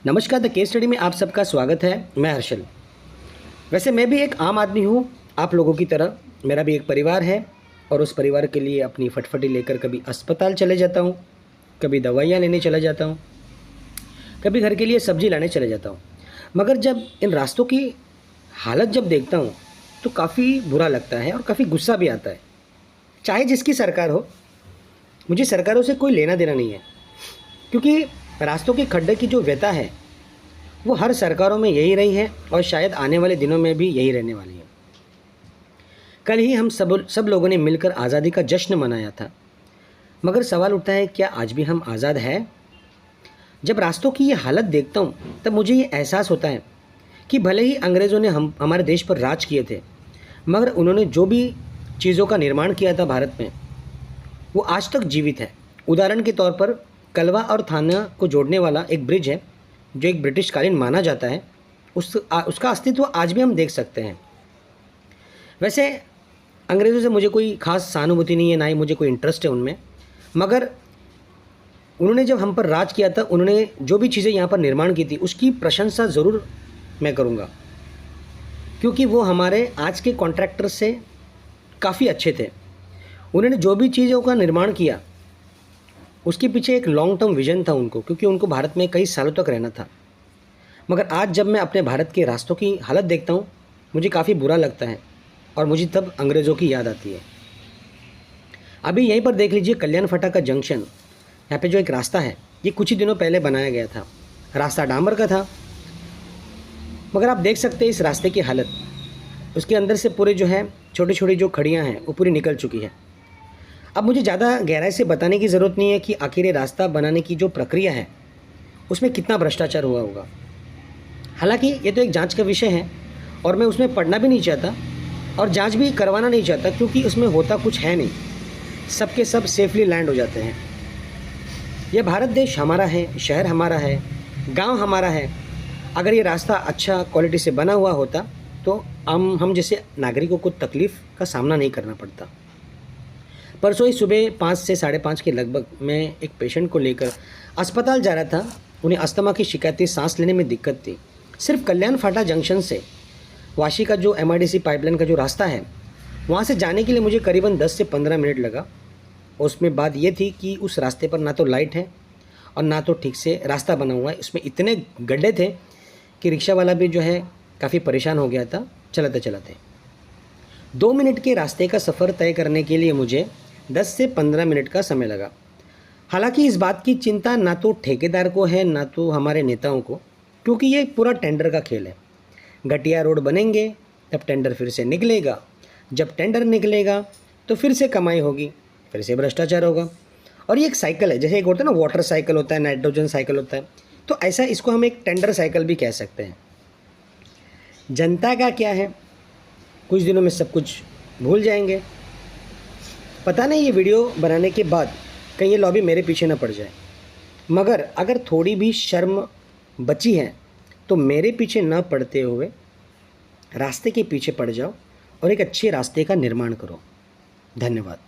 नमस्कार, the case study में आप सबका स्वागत है। मैं हर्षल। वैसे मैं भी एक आम आदमी हूँ, आप लोगों की तरह। मेरा भी एक परिवार है और उस परिवार के लिए अपनी फटफटी लेकर कभी अस्पताल चले जाता हूँ, कभी दवाइयाँ लेने चले जाता हूँ, कभी घर के लिए सब्जी लाने चले जाता हूँ। मगर जब इन रास्तों की हालत जब देखता हूँ तो काफ़ी बुरा लगता है और काफ़ी गुस्सा भी आता है। चाहे जिसकी सरकार हो, मुझे सरकारों से कोई लेना देना नहीं है, क्योंकि रास्तों के खड्डे की जो व्यथा है वो हर सरकारों में यही रही है और शायद आने वाले दिनों में भी यही रहने वाली है। कल ही हम सब लोगों ने मिलकर आज़ादी का जश्न मनाया था, मगर सवाल उठता है, क्या आज भी हम आज़ाद हैं? जब रास्तों की ये हालत देखता हूँ तब मुझे ये एहसास होता है कि भले ही अंग्रेज़ों ने हमारे देश पर राज किए थे, मगर उन्होंने जो भी चीज़ों का निर्माण किया था भारत में, वो आज तक जीवित है। उदाहरण के तौर पर कलवा और थाना को जोड़ने वाला एक ब्रिज है जो एक ब्रिटिश कालीन माना जाता है। उसका अस्तित्व आज भी हम देख सकते हैं। वैसे अंग्रेज़ों से मुझे कोई ख़ास सहानुभूति नहीं है, ना ही मुझे कोई इंटरेस्ट है उनमें, मगर उन्होंने जब हम पर राज किया था, उन्होंने जो भी चीज़ें यहाँ पर निर्माण की थी उसकी प्रशंसा ज़रूर मैं करूँगा, क्योंकि वो हमारे आज के कॉन्ट्रैक्टर से काफ़ी अच्छे थे। उन्होंने जो भी चीज़ों का निर्माण किया उसके पीछे एक लॉन्ग टर्म विज़न था उनको, क्योंकि उनको भारत में कई सालों तक रहना था। मगर आज जब मैं अपने भारत के रास्तों की हालत देखता हूँ मुझे काफ़ी बुरा लगता है और मुझे तब अंग्रेज़ों की याद आती है। अभी यहीं पर देख लीजिए, कल्याण फाटक जंक्शन, यहाँ पे जो एक रास्ता है ये कुछ ही दिनों पहले बनाया गया था। रास्ता डामर का था, मगर आप देख सकते हैं इस रास्ते की हालत। उसके अंदर से पूरे जो है छोटी छोटी जो खड़ियाँ हैं वो पूरी निकल चुकी है। अब मुझे ज़्यादा गहराई से बताने की ज़रूरत नहीं है कि आखिर ये रास्ता बनाने की जो प्रक्रिया है उसमें कितना भ्रष्टाचार हुआ होगा। हालांकि ये तो एक जांच का विषय है और मैं उसमें पढ़ना भी नहीं चाहता और जांच भी करवाना नहीं चाहता, क्योंकि उसमें होता कुछ है नहीं। सबके सब सेफली लैंड हो जाते हैं। यह भारत देश हमारा है, शहर हमारा है, गांव हमारा है। अगर ये रास्ता अच्छा क्वालिटी से बना हुआ होता तो हम जैसे नागरिकों को तकलीफ़ का सामना नहीं करना पड़ता। परसों ही सुबह 5 से 5:30 के लगभग मैं एक पेशेंट को लेकर अस्पताल जा रहा था। उन्हें अस्थमा की शिकायत थी, सांस लेने में दिक्कत थी। सिर्फ कल्याण फाटा जंक्शन से वाशी का जो MIDC पाइपलाइन का जो रास्ता है वहाँ से जाने के लिए मुझे करीबन 10 से 15 मिनट लगा। उसमें बात ये थी कि उस रास्ते पर ना तो लाइट है और ना तो ठीक से रास्ता बना हुआ है। उसमें इतने गड्ढे थे कि रिक्शा वाला भी जो है काफ़ी परेशान हो गया था चलाते चलाते। 2 मिनट के रास्ते का सफ़र तय करने के लिए मुझे 10 से 15 मिनट का समय लगा। हालांकि इस बात की चिंता ना तो ठेकेदार को है ना तो हमारे नेताओं को, क्योंकि ये पूरा टेंडर का खेल है। घटिया रोड बनेंगे तब टेंडर फिर से निकलेगा, जब टेंडर निकलेगा तो फिर से कमाई होगी, फिर से भ्रष्टाचार होगा। और ये एक साइकिल है, जैसे एक होता है ना वाटर साइकिल होता है, नाइट्रोजन साइकिल होता है, तो ऐसा इसको हम एक टेंडर साइकिल भी कह सकते हैं। जनता का क्या है, कुछ दिनों में सब कुछ भूल जाएंगे। पता नहीं ये वीडियो बनाने के बाद कहीं ये लॉबी मेरे पीछे ना पड़ जाए, मगर अगर थोड़ी भी शर्म बची है तो मेरे पीछे ना पड़ते हुए रास्ते के पीछे पड़ जाओ और एक अच्छे रास्ते का निर्माण करो। धन्यवाद।